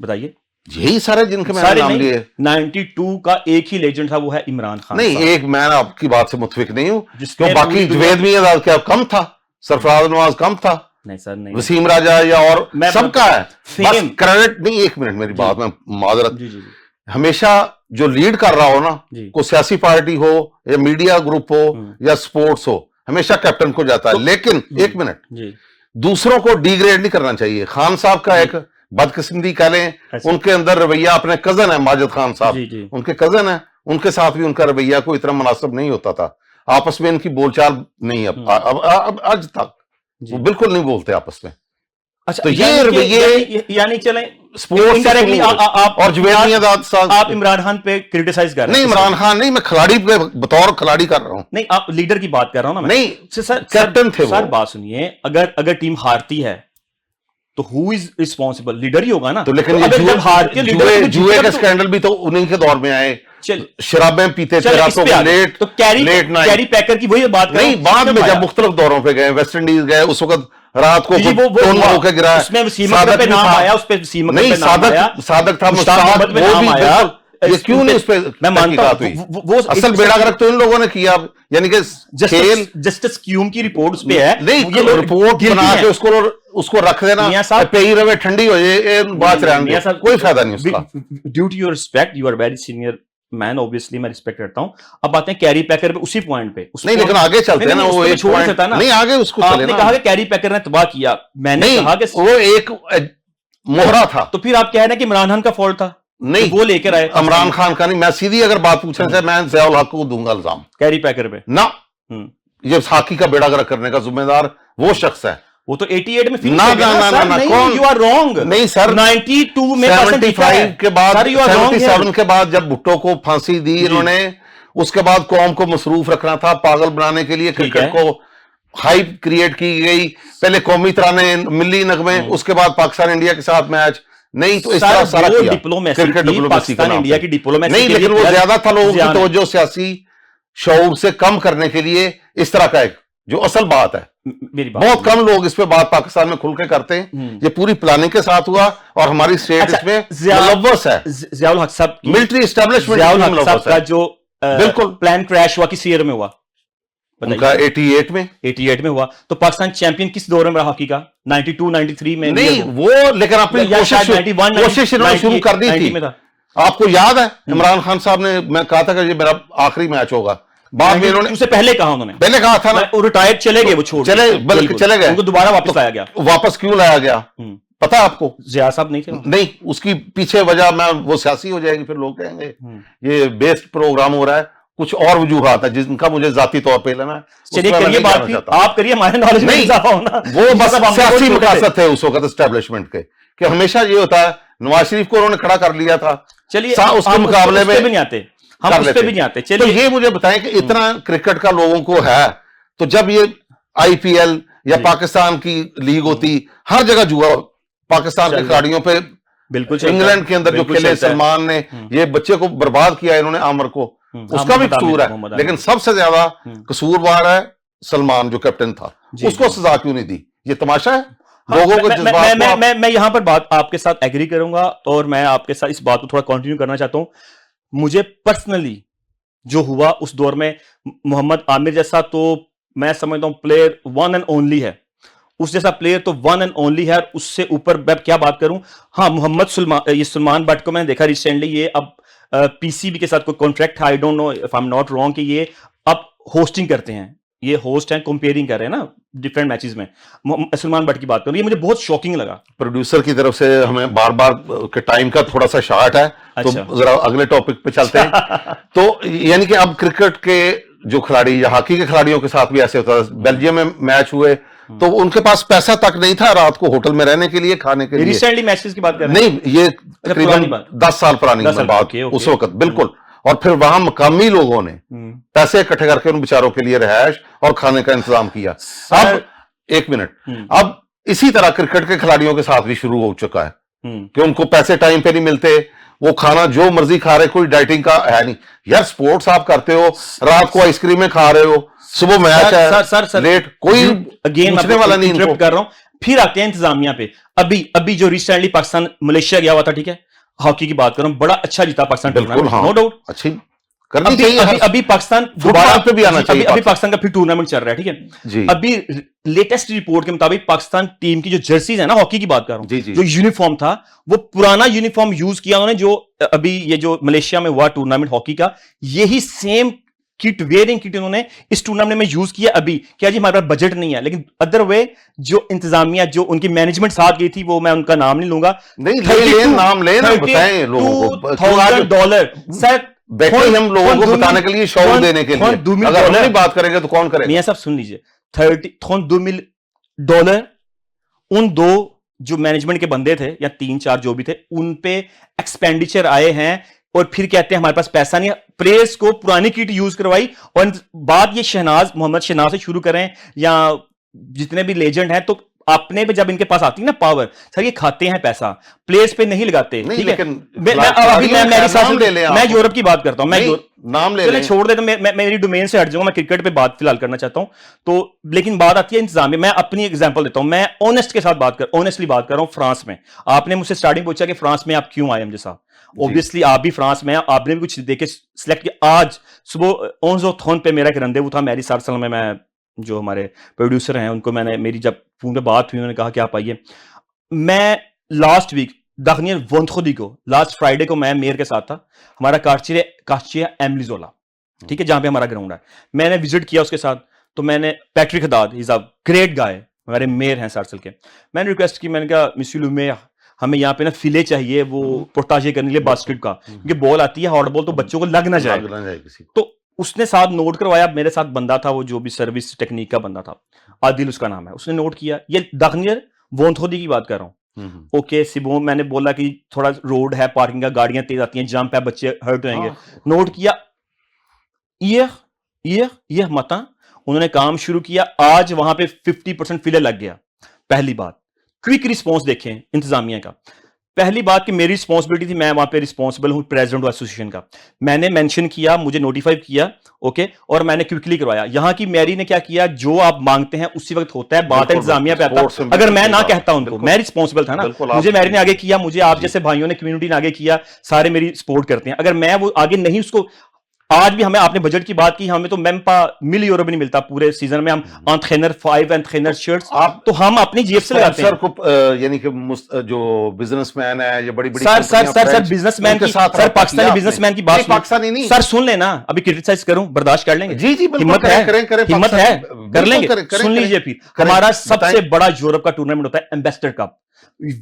बताइए? यही सारे जिनके मैंने नाम लिए। 92 का एक ही लेजेंड था, वो है इमरान खान। नहीं, एक मैं आपकी बात से मुतफिक नहीं हूं, क्यों बाकी जवेद मियां क्या कम था, सरफराज नवाज कम था? नहीं सर, नहीं, वसीम राजा या और सबका है, बस क्रेडिट नहीं। 1 मिनट मेरी बात में माजरत, हमेशा जो लीड कर रहा हो ना, कोई सियासी पार्टी हो या मीडिया ग्रुप हो या स्पोर्ट्स हो, हमेशा कैप्टन को जाता है। लेकिन 1 मिनट, दूसरों को डिग्रेड नहीं करना चाहिए। खान साहब का एक बदकिस्मती कह लें, अच्छा। उनके अंदर रवैया, अपने कजन है माजिद खान साहब, जी जी उनके कजन है, उनके साथ भी उनका रवैया कोई इतना मुनासिब नहीं होता था। आपस में इनकी बोलचाल नहीं, अब आज तक जी। वो बिल्कुल नहीं बोलते आपस में। अच्छा, तो ये यानी कि- रवैये यानी चलें स्पोर्ट्स इनडायरेक्टली आप और जुबैर मियां साहब, आप इमरान खान पे क्रिटिसाइज कर रहे नहीं हैं। इमरान खान नहीं, मैं खिलाड़ी पे बतौर खिलाड़ी कर रहा हूं। नहीं, आप लीडर की बात कर रहा हूं ना मैं। नहीं, सर कैप्टन थे सर वो। बात सुनिए, अगर टीम हारती है तो हु इज रिस्पॉन्सिबल? लीडर ही होगा ना। तो लेकिन तो ये अगर जब हारती है लीडर, जुए के स्कैंडल भी तो उन्हीं के दौर में आए, शराबें पीते थे रातों को, लेट तो कैरी पैकर की वही बात कर रहा हूं। नहीं, बाद में जब मुख्तलिफ दौरों पे गए, वेस्ट इंडीज गए, उस वक्त रात को जी, वो होकर गिरा, उसमें वसीम अकरम पे नाम आया, उस पे वसीम अकरम नहीं, पे नाम आया, सादक था, मुश्ताक मोहम्मद पे नाम आया। ये क्यों नहीं उस पे मैं मानता तहकीकात हूं हुई? वो असल बेड़ा गर्क तो इन लोगों ने किया, यानी कि खेल जस्टिस क्यूम की रिपोर्ट उस पे है। नहीं, ये लोग रिपोर्ट बना के उसको रख देना, मियां साहब पे ही रवे, ठंडी हो जाए, बात रहने दो, कोई फायदा नहीं उसका। Due to your respect, you are very senior man, obviously मैं रिस्पेक्ट करता हूं। अब बातें कैरी पैकर पे, उसी पॉइंट पे नहीं, लेकिन आगे चलते हैं ना, वो एक छोड़ सकता ना, नहीं, आगे उसको चले आपने ना। कहा कि कैरी पैकर ने तबाह किया, मैंने कहा कि वो एक मोहरा था। तो फिर आप कह रहे हैं कि इमरान खान का फॉल्ट था? नहीं, वो लेकर आए इमरान खान का नहीं। मैं सीधी अगर बात पूछने से मैं ज़ियाउल हक को दूंगा इल्जाम कैरी पैकर पे ना। ये हॉकी का बेड़ा गर्क करने का जिम्मेदार वो शख्स है। वो तो 88 में फिनिश ना हो गया ना सर। ना, नहीं, you are wrong। नहीं सर, 92 में 75 के बाद, सर, you are wrong 77 के बाद जब भुट्टो को फांसी दी इन्होंने, उसके बाद कौम को मसरूफ रखना था, पागल बनाने के लिए क्रिकेट को हाइप क्रिएट की गई। पहले कौमी तराने, मिली नगमे, उसके बाद पाकिस्तान इंडिया के साथ मैच, नहीं तो इस तरह सारा किया क्रिकेट डिप्लोमेसी का इंडिया की डिप्लोमेसी नहीं, लेकिन वो ज्यादा था लोगों की तवज्जो सियासी शऊर से कम करने के लिए, इस तरह का एक जो असल बात है। मेरी बात बहुत कम लोग इस पे बात पाकिस्तान में खुल के करते हैं। ये पूरी प्लानिंग के साथ हुआ और हमारी स्टेट इसमें मुलव्वस है। ज़ियाउल हक साहब, मिलिट्री एस्टेब्लिशमेंट का जो बिल्कुल प्लान क्रैश हुआ, किस ईयर में हुआ? उनका 88 में हुआ। तो पाकिस्तान चैंपियन किस दौर में रहा हॉकी का? 92 93 में नहीं, वो लेकिन अपनी कोशिश इन्होंने शुरू कर दी थी। आपको याद है इमरान खान साहब ने, मैं कहा था कि ये मेरा आखिरी मैच होगा, बाद में इन्होंने उससे पहले कहा, उन्होंने पहले कहा था ना, वो रिटायर्ड चले गए, वो छोड़ चले, बल्कि चले गए, उनको दोबारा वापस लाया गया। वापस क्यों लाया गया पता है आपको? ज़िया साहब नहीं थे? नहीं, उसकी पीछे वजह मैं वो सियासी हो जाएगी, फिर लोग कहेंगे ये बेस्ट प्रोग्राम हो रहा है, कुछ और वजूहात है जिनका मुझे जाती तौर पे लेना है। चलिए करिए बात, आप करिए, हमारे नॉलेज में इजाफा होना। वो बस सियासी मकासद थे उस वक्त एस्टेब्लिशमेंट के, कि हमेशा ये होता है, नवाज शरीफ को उन्होंने खड़ा कर लिया था। चलिए उसके मुकाबले में भी नहीं आते, हम उस पे भी नहीं आते। तो ये मुझे बताएं कि इतना क्रिकेट का लोगों को है, तो जब ये आईपीएल या पाकिस्तान की लीग होती, हर जगह जुआ पाकिस्तान के खिलाड़ियों पे, बिल्कुल इंग्लैंड के अंदर जो खेले सलमान ने, ये बच्चे को बर्बाद किया इन्होंने, आमिर को, उसका भी कसूर है, लेकिन सबसे ज्यादा कसूरवार है सलमान जो कैप्टन था, उसको सजा क्यों नहीं दी? ये तमाशा है लोगों को जज्बात। मैं यहां पर बात आपके साथ एग्री करूंगा और मैं आपके साथ इस बात को थोड़ा कंटिन्यू करना चाहता हूं। मुझे पर्सनली जो हुआ उस दौर में, मोहम्मद आमिर जैसा तो मैं समझता हूं प्लेयर वन एंड ओनली है, उस जैसा प्लेयर तो वन एंड ओनली है, उससे ऊपर मैं क्या बात करूं। हाँ, मोहम्मद सलमान बट को मैंने देखा रिसेंटली, ये अब पीसीबी के साथ कोई कॉन्ट्रैक्ट है, I don't know if I am not wrong, कि ये अब होस्टिंग करते हैं, ये होस्ट हैं, कंपेयरिंग कर रहे हैं ना डिफरेंट मैचेस में। सलमान बट की बात करूं, ये मुझे बहुत शॉकिंग लगा। प्रोड्यूसर की तरफ से हमें बार बार के टाइम का थोड़ा सा शॉर्ट है, तो जरा अगले टॉपिक पे चलते हैं। तो यानी कि अब क्रिकेट के जो खिलाड़ी या हॉकी के खिलाड़ियों के साथ भी ऐसे होता है। बेल्जियम में मैच हुए तो उनके पास पैसा तक नहीं था रात को होटल में रहने के लिए, खाने के लिए। रिसेंटली मैचेस की बात कर रहे हैं? नहीं, ये तकरीबन 10 साल पुरानी बात उस वक्त, बिल्कुल। और फिर वहां मकामी लोगों ने पैसे इकट्ठे करके उन बेचारों के लिए रिहायश और खाने का इंतजाम किया। अब एक मिनट, अब इसी तरह क्रिकेट के खिलाड़ियों के साथ भी शुरू हो चुका है कि उनको पैसे टाइम पे नहीं मिलते, वो खाना जो मर्जी खा रहे, कोई डाइटिंग का है नहीं। यार स्पोर्ट्स आप करते हो, रात को आइसक्रीम खा रहे हो, सुबह मैच है, सर, लेट, कोई पूछने वाला नहीं इनको। कर रहा हूं, फिर आते हैं इंतजामिया पे। अभी जो रिसेंटली पाकिस्तान मलेशिया गया हुआ था, ठीक है, हॉकी की बात करूं, बड़ा अच्छा जीता पाकिस्तान, बिल्कुल, हाँ, नो डाउट, अच्छी करनी चाहिए। अभी पाकिस्तान दोबारा पे भी आना चाहिए। अभी पाकिस्तान का फिर टूर्नामेंट चल रहा है, ठीक है जी। अभी लेटेस्ट रिपोर्ट के मुताबिक पाकिस्तान टीम की जो जर्सीज है ना, हॉकी की बात कर रहा हूं, जो यूनिफॉर्म था, वो पुराना यूनिफॉर्म यूज किया उन्होंने, जो अभी ये जो मलेशिया में हुआ टूर्नामेंट हॉकी का, यही सेम किट, वेयरिंग किट उन्होंने इस टूर्नामेंट में यूज किया। अभी क्या जी हमारे पास बजट नहीं है, लेकिन अदर वे जो इंतजामिया, जो उनकी मैनेजमेंट साथ गई थी, वो मैं उनका नाम नहीं लूंगा। नहीं ले नाम ले ना, बताएं लोगों को। $32,000 सर, बैठे हम लोगों को बताने के लिए, शो देने के लिए। अगर हम नहीं बात करेंगे तो कौन करेगा? मियां साहब सुन लीजिए, $32,000 उन दो जो मैनेजमेंट के बंदे थे या 3-4 जो भी थे, उन पे एक्सपेंडिचर आए हैं, और फिर कहते हैं हमारे पास पैसा नहीं है। प्लेयर्स को पुरानी किट यूज करवाई, और बात ये शहनाज, मोहम्मद शहनाज से शुरू करें या जितने भी लेजेंड हैं, तो अपने पे जब इनके पास आती है ना पावर, सर ये खाते हैं पैसा, प्लेयर्स पे नहीं लगाते। ठीक है, मैं यूरोप की बात करता हूं, मैं नाम ले छोड़ दे, तो मैं मेरी डोमेन से हट जाऊंगा, मैं क्रिकेट पे बात फिलहाल करना चाहता हूं। तो लेकिन बात आती है इंतजाम में। मैं अपनी एग्जांपल देता हूं, मैं ऑनेस्टली बात कर रहा हूं। फ्रांस में आपने मुझसे स्टार्टिंग पूछा कि फ्रांस में आप क्यों आए मुझे साहब, ऑब्वियसली आप भी फ्रांस में, आपने भी कुछ देखे सिलेक्ट किया। आज सुबह ओंजो थोन पे मेरा एक रंदेवू था, मैरी सार्सल में। मैं जो हमारे प्रोड्यूसर हैं उनको मैंने, मेरी जब फोन पे बात हुई, उन्होंने कहा कि आप आइए। मैं लास्ट वीक दागनियर वोंथोदी को, लास्ट फ्राइडे को मैं मेयर के साथ था, हमारा कास्चिया एमलिजोला, ठीक है, जहां पे हमारा ग्राउंड है। मैंने विजिट किया उसके साथ, तो मैंने Patrick Haddad, is a great guy, हमारे मेयर हैं सार्सल के। मैंने रिक्वेस्ट की, मैंने कहा मिस्टर लुमेयर, हमें यहाँ पे ना फिले चाहिए, वो पोटाजे करने के लिए बास्केट का, क्योंकि बॉल आती है हॉट बॉल, तो बच्चों को लग ना जाए। तो उसने साथ नोट करवाया, मेरे साथ बंदा था वो जो भी सर्विस टेक्निक का बंदा था, आदिल उसका नाम है, उसने नोट किया। ये दागनियर वोंथोदी की बात कर रहा हूँ। ओके सिबो, मैंने बोला कि थोड़ा रोड है, पार्किंग का, गाड़ियां तेज आती हैं, जंप है, बच्चे हर्ट होंगे। नोट किया, यह मता, उन्होंने काम शुरू किया। आज वहां पे 50% फिले लग गया। पहली बात, क्विक रिस्पॉन्स देखें इंतजामिया का। पहली बात कि मेरी रिस्पॉन्सिबिलिटी थी, मैं वहां पे रिस्पॉन्सिबल हूं, प्रेसिडेंट एसोसिएशन का। मैंने मेंशन किया, मुझे नोटिफाई किया, ओके, और मैंने क्विकली करवाया। यहां की मैरी ने क्या किया, जो आप मांगते हैं उसी वक्त होता है, बात इंतजामिया पे आता है। अगर मैं ना कहता उनको, मैं रिस्पॉन्सिबल था ना, मुझे मैरी ने आगे किया, मुझे आप जैसे भाइयों ने, कम्युनिटी ने आगे किया, सारे मेरी सपोर्ट करते हैं। अगर मैं वो आगे नहीं, उसको आज भी, हमें आपने बजट की बात की, हमें तो मेम्पा $1 नहीं मिलता पूरे सीजन में। हम एंट्रेनर 5 एंट्रेनर शर्ट्स आप, तो हम अपनी जेब से लगाते हैं। सर यानी कि जो बिजनेसमैन है, ये बड़ी सर बिजनेसमैन की, सर पाकिस्तानी बिजनेसमैन की बात, पाकिस्तानी नहीं सर, सुन लेना, अभी क्रिटिसाइज करूं, बर्दाश्त कर लेंगे? जी हिम्मत है, हिम्मत है, कर लेंगे। सुन लीजिए, फिर हमारा सबसे बड़ा यूरोप का टूर्नामेंट होता है ambassador cup,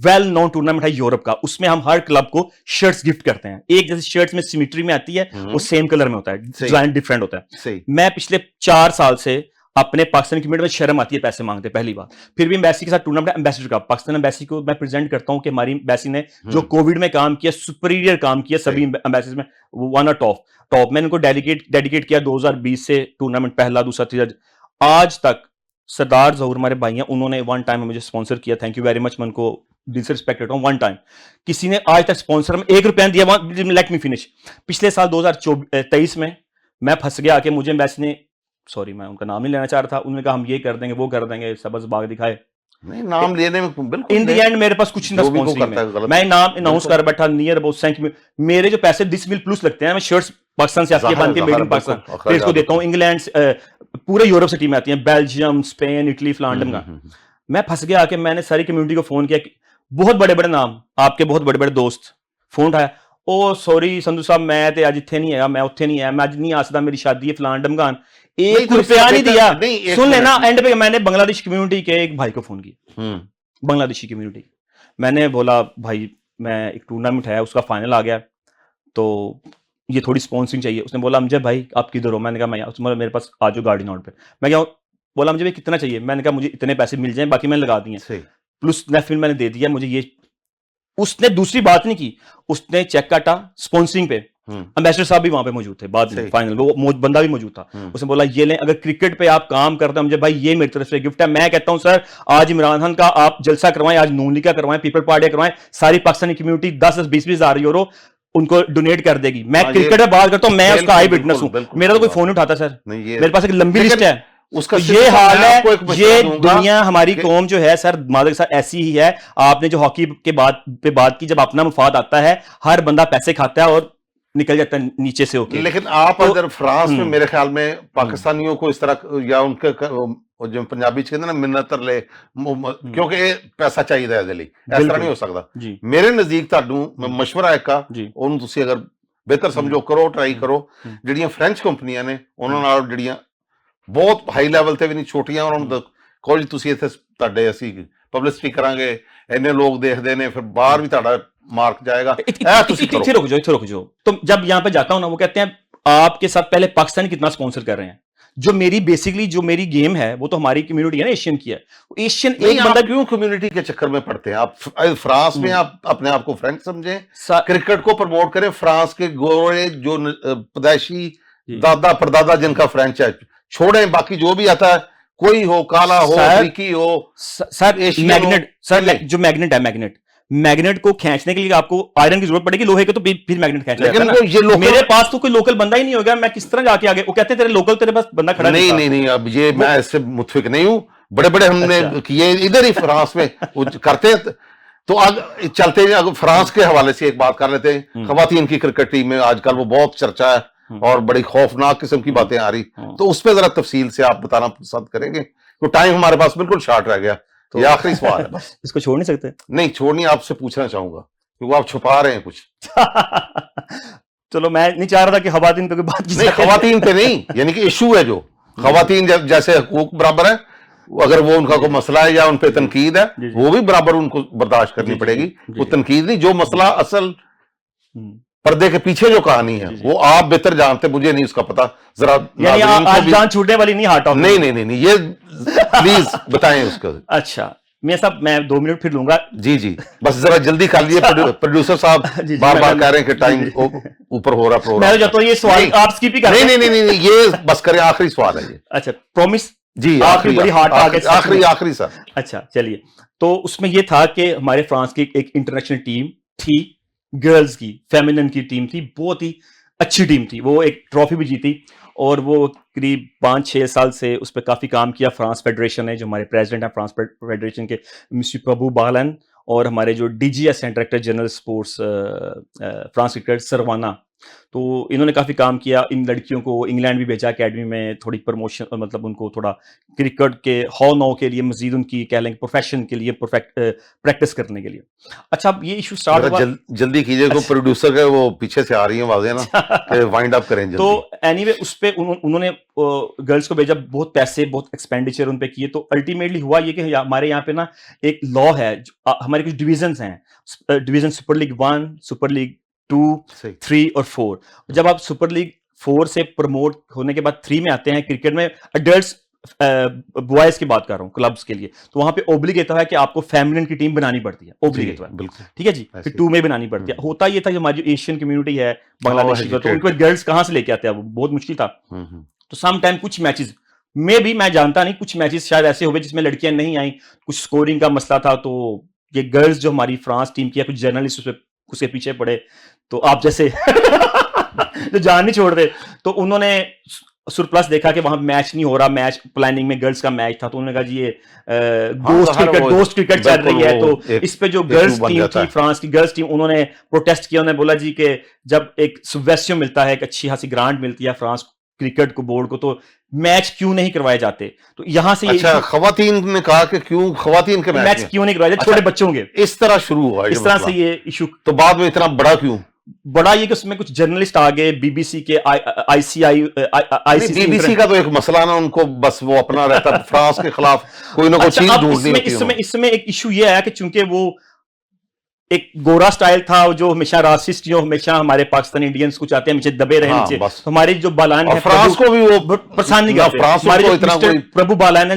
well known tournament है यूरोप का। उसमें हम हर क्लब को शर्ट्स गिफ्ट करते हैं। एक जैसे शर्ट्स में सिमेट्री में आती है, वो सेम कलर में होता है, डिजाइन डिफरेंट होता है। मैं पिछले 4 साल से अपने पाकिस्तान कम्युनिटी में, शर्म आती है पैसे मांगते, पहली बात। फिर भी एम्बेसी के साथ टूर्नामेंट, एम्बेसडर का, पाकिस्तान एम्बेसी को मैं प्रेजेंट करता हूं कि हमारी एम्बेसी ने जो कोविड में काम किया, सुपीरियर काम किया सभी एम्बेसीज में, वन टॉप। मैंने उनको डेडिकेट किया 2020 से टूर्नामेंट, पहला, दूसरा, तीसरा। आज तक सरदार जहूर हमारे भाई हैं, उन्होंने वन टाइम मुझे स्पॉन्सर किया, थैंक यू वेरी मच, मैं उनको डिसरिस्पेक्ट करता हूं। वन टाइम किसी ने आज तक स्पॉन्सर में ₹1 नहीं दिया। Let me finish. पिछले साल 2023 में मैं फंस गया कि मुझे एम्बेसी ने, सॉरी मैं उनका नाम नहीं लेना चाह रहा था, उन्होंने कहा हम ये कर देंगे, वो कर देंगे, सब्ज बाग दिखाए, नहीं नाम लेने में बिल्कुल इन दी एंड मेरे पास कुछ नहीं था स्पॉन्सरिंग में। मैं नाम अनाउंस कर बैठा, नियर अबाउट $100 मेरे जो पैसे 10 मिल प्लस लगते हैं, मैं शर्ट्स पाकिस्तान से आती है बन के, मेड इन पाकिस्तान प्लेयर्स को देता हूं। इंग्लैंड, पूरे यूरोप से टीमें आती हैं, बेल्जियम, स्पेन, इटली, फ्लांडम का। मैं फंस गया कि मैंने सारी कम्युनिटी को फोन किया, बहुत बड़े बड़े नाम, आपके बहुत बड़े बड़े दोस्त, फोन उठाया, ओ सॉरी संधू साहब, मैं ते अज इत्थे नहीं है, मैं उत्थे नहीं है, मैं अज नहीं आ सकता, मेरी शादी है फलान डमगान, ₹1 नहीं दिया। सुन लेना, एंड पे मैंने बांग्लादेश कम्युनिटी के एक भाई को फोन किया, बांग्लादेशी कम्युनिटी। मैंने बोला भाई मैं, एक टूर्नामेंट है, उसका फाइनल आ गया, तो ये थोड़ी स्पॉन्सरिंग चाहिए। उसने बोला अमजद भाई आप किधर हो? मैंने कहा मैं, उसने मेरे पास आ जाओ गाड़ी नोट पे। मैं क्या बोला, मुझे कितना चाहिए? मैंने कहा मुझे इतने पैसे मिल जाए, बाकी मैंने लगा दिए, प्लस नेफिल मैंने दे दिया, मुझे ये। उसने दूसरी बात नहीं की, उसने चेक काटा स्पॉन्सरिंग पे। एम्बेसडर साहब भी वहां पे मौजूद थे बाद में, फाइनल वो बंदा भी मौजूद था। उसने बोला ये लें, अगर क्रिकेट पे आप काम करते हैं मुझे भाई, ये मेरी तरफ से गिफ्ट है। मैं कहता हूं सर, आज इमरान खान का आप जलसा करवाएं, आज नून लीग का करवाएं, पीपल पार्टी करवाएं, सारी पाकिस्तानी कम्युनिटी 10-20 हज़ार यूरो उनको डोनेट कर देगी। मैं क्रिकेट में बात करता हूं, मैं उसका आई विटनेस हूं, मेरा तो कोई फोन उठाता सर, मेरे पास एक लंबी लिस्ट है उसका। ये हाल है, ये दुनिया, हमारी कौम जो है सर, मादक साहब ऐसी ही है। आपने जो हॉकी के बात की, जब अपना मुफाद आता है, हर बंदा पैसे खाता है और निकल जाता है नीचे से होके। लेकिन आप अगर फ्रांस में, मेरे ख्याल में पाकिस्तानियों को इस तरह, या उनके जो पंजाबी कहते ना मिन्नत ले, क्योंकि पैसा चाहिए है, इस तरह नहीं हो सकता। मेरे नजदीक मैं मशवरा है का, अगर ਬਿਹਤਰ ਸਮਝੋ, ਕਰੋ, ਟਰਾਈ ਕਰੋ। ਜਿਹੜੀਆਂ ਫ੍ਰੈਂਚ ਕੰਪਨੀਆਂ ਨੇ ਉਹਨਾਂ ਨਾਲ ਜਿਹੜੀਆਂ ਬਹੁਤ ਹਾਈ ਲੈਵਲ ਤੇ ਵੀ ਨਹੀਂ, ਛੋਟੀਆਂ, ਉਹਨਾਂ ਨੂੰ ਕਹੋ ਜੀ ਤੁਸੀਂ ਇੱਥੇ ਤੁਹਾਡੇ ਅਸੀਂ ਪਬਲਿਸਿਟੀ ਕਰਾਂਗੇ, ਇੰਨੇ ਲੋਕ ਦੇਖਦੇ ਨੇ, ਫਿਰ ਬਾਹਰ ਵੀ ਤੁਹਾਡਾ मार्क जाएगा। इतने रुक जाओ। तो जब यहाँ पे जाता हूँ ना, वो कहते हैं आपके साथ पहले पाकिस्तान कितना स्पॉन्सर कर रहे हैं। जो मेरी बेसिकली जो मेरी गेम है वो तो हमारी कम्युनिटी है ना, एशियन की है। एशियन एक बंदा क्यों कम्युनिटी के चक्कर में पड़ते हैं आप? फ्रांस में आप अपने आप को फ्रेंच समझें, क्रिकेट को प्रमोट करें। फ्रांस के गोरे जो पैदाइशी दादा परदादा जिनका फ्रेंच है छोड़ें, बाकी जो भी आता है, कोई हो, काला हो, अफ्रीकी हो, सर मैग्नेट, सर जो मैग्नेट है, मैग्नेट को खींचने के लिए आपको आयरन की जरूरत पड़ेगी, लोहे के तो फिर मैग्नेट खींच लेगा ना। ये मेरे पास तो कोई लोकल बंदा ही नहीं होगा, मैं किस तरह जाके आगे? वो कहते हैं तेरे लोकल, तेरे पास बंदा खड़ा नहीं, अब ये मैं इससे मुतफिक नहीं हूं। बड़े हमने किए इधर ही फ्रांस में करते हैं। तो आज चलते हैं फ्रांस के हवाले से एक बात कर लेते हैं। खवातीन की क्रिकेट टीम में आजकल वो बहुत चर्चा है और बड़ी खौफनाक किस्म की बातें आ रही, तो उस पर जरा तफसील से आप बताना पसंद करेंगे? तो टाइम हमारे पास बिल्कुल शॉर्ट रह गया, तो ये आखिरी सवाल है बस। इसको छोड़ नहीं सकते? नहीं छोड़नी, आपसे पूछना चाहूंगा क्योंकि आप छुपा रहे हैं कुछ। चलो, मैं नहीं चाह रहा था कि खवातीन पे कोई बात नहीं, खवातीन पे नहीं, यानी कि इशू है जो खवातीन जैसे हकूक बराबर है, अगर वो उनका कोई मसला है या उन पे तनकीद है, वो भी बराबर उनको बर्दाश्त करनी पड़ेगी। वो तनकीद नहीं, जो मसला असल पर्दे के पीछे जो कहानी है वो आप बेहतर जानते, मुझे नहीं उसका पता। जरा आज जान छूटने वाली नहीं, हार्ट ऑफ नहीं, ये प्लीज बताएं उसको। अच्छा, मैं 2 मिनट फिर लूंगा। जी, बस जरा जल्दी कर लिए। प्रोड्यूसर साहब बार कह रहे हैं कि टाइम ऊपर हो रहा प्रोग्राम। मैं तो ये सवाल आप स्किप ही कर रहे हैं। नहीं, ये बस करें, आखिरी सवाल है ये। अच्छा, प्रॉमिस जी, आखिरी सर। अच्छा, चलिए। तो उसमें ये था कि हमारे फ्रांस की एक इंटरनेशनल टीम थी, गर्ल्स की, फेमिनिन की टीम थी, बहुत ही अच्छी टीम थी। वो एक ट्रॉफी भी जीती और वो करीब 5-6 साल से उस पर काफ़ी काम किया। फ्रांस फेडरेशन ने, जो हमारे प्रेसिडेंट हैं फ्रांस फेडरेशन के, मिस्टर प्रभु बालन, और हमारे जो DGS हैं, director general sports France cricket, Saravana, तो इन्होंने काफ़ी काम किया। इन लड़कियों को इंग्लैंड भी भेजा एकेडमी में, थोड़ी प्रमोशन, मतलब उनको थोड़ा क्रिकेट के हॉ के लिए, मजीद उनकी कह लेंगे प्रोफेशन के लिए प्रैक्टिस करने के लिए। अच्छा, अब ये इशू स्टार्ट हुआ, जल्दी कीजिए, को प्रोड्यूसर के वो पीछे से आ रही है आवाजें ना, कि वाइंड अप करें जल्दी। तो एनीवे उस पे उन्होंने गर्ल्स को भेजा, बहुत पैसे, बहुत एक्सपेंडिचर उन पे किए। तो अल्टीमेटली हुआ ये कि हमारे यहाँ पे ना एक लॉ है, हमारे कुछ डिविजन्स हैं, division super league 1, super league 2, 3 और 4। जब आप सुपर लीग 4 से प्रमोट होने के बाद 3 में आते हैं, क्रिकेट में अडल्ट्स बॉयज की बात कर रहा हूँ, क्लब्स के लिए, तो वहां पे ओब्लिगेट है कि आपको फेमिनिन की टीम बनानी पड़ती है, ओब्लिगेट है, बिल्कुल ठीक है जी। फिर 2 में बनानी पड़ती है। होता ये था कि हमारी जो एशियन कम्युनिटी है बांग्लादेशी, तो उनको गर्ल्स कहाँ से लेके आते हैं, वो बहुत मुश्किल था। तो सम टाइम कुछ मैचेस में भी, मैं जानता नहीं, कुछ मैचेस शायद ऐसे हुए जिसमें लड़कियां नहीं आई, कुछ स्कोरिंग का मसला था, तो ये गर्ल्स जो हमारी फ्रांस टीम की है, कुछ जर्नलिस्ट उसके पीछे पड़े, तो आप जैसे जो जान नहीं छोड़ रहे, तो उन्होंने सरप्लस देखा कि वहां मैच नहीं हो रहा, मैच प्लानिंग में गर्ल्स का मैच था, तो उन्होंने कहा जी ये गोस्ट क्रिकेट चल रही है। तो इस पे जो गर्ल्स टीम थी, फ्रांस की गर्ल्स टीम, उन्होंने प्रोटेस्ट किया। उन्होंने बोला जी कि जब एक सुबवेस्यो मिलता है, एक अच्छी खासी ग्रांट मिलती है फ्रांस क्रिकेट को, बोर्ड को, तो मैच क्यों नहीं करवाए जाते? तो यहां से अच्छा, खवातीन ने कहा कि क्यों खवातीन के मैच क्यों नहीं करवाए जाते, छोटे बच्चों के? इस तरह शुरू हुआ, इस तरह से ये इशू। तो बाद में इतना बड़ा क्यों? बड़ा ये कि उसमें कुछ जर्नलिस्ट आ गए, BBC के, BBC का तो एक मसला ना, उनको बस वो अपना रहता है, फ्रांस के खिलाफ कोई ना कोई चीज ढूंढनी होती है। इसमें एक इशू ये है कि चूंकि वो एक गोरा स्टाइल था, जो हमेशा रासिस्ट, जो हमेशा हमारे पाकिस्तानी इंडियंस को चाहते हैं हमेशा दबे रहे नीचे, तो हमारे जो बालान है, फ्रांस को भी वो परेशान नहीं करते। हमारे जो प्रभु बालान है,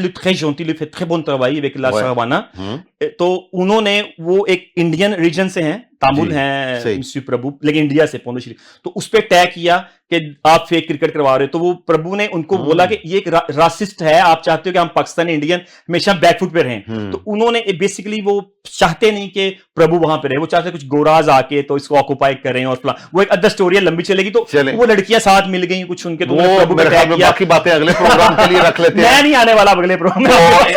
तो उन्होंने, वो एक इंडियन रीजन से हैं, तामुल हैं मिस्टर प्रभु, लेकिन इंडिया से पोंडिचेरी, तो उस पर टैग किया कि आप फेक क्रिकेट करवा रहे हो। तो वो प्रभु ने उनको बोला कि ये एक रासिस्ट है, आप चाहते हो कि हम पाकिस्तानी इंडियन हमेशा बैकफुट पे रहें। तो उन्होंने बेसिकली, वो चाहते नहीं कि प्रभु वहां पे रहे, वो चाहते कुछ गोराज आके तो इसको ऑक्युपाई करें, और वो एक अदर स्टोरी है, लंबी चलेगी। तो वो लड़कियां साथ मिल गई कुछ उनके, तो प्रभु ने टैग किया। बाकी बातें अगले प्रोग्राम के लिए रख लेते हैं, मैं नहीं आने वाला अगले प्रोग्राम।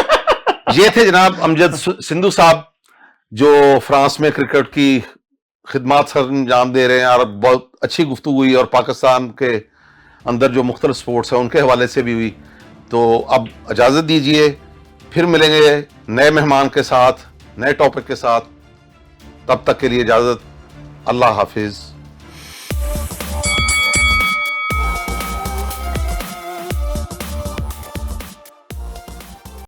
ये थे जनाब अमजद सिंधु साहब, जो फ्रांस में क्रिकेट की खिदमात सर अंजाम दे रहे हैं, और बहुत अच्छी गुफ्तगू हुई, और पाकिस्तान के अंदर जो मुख्तलिफ स्पोर्ट्स हैं उनके हवाले से भी हुई। तो अब इजाज़त दीजिए, फिर मिलेंगे नए मेहमान के साथ, नए टॉपिक के साथ। तब तक के लिए इजाज़त, अल्लाह हाफिज़।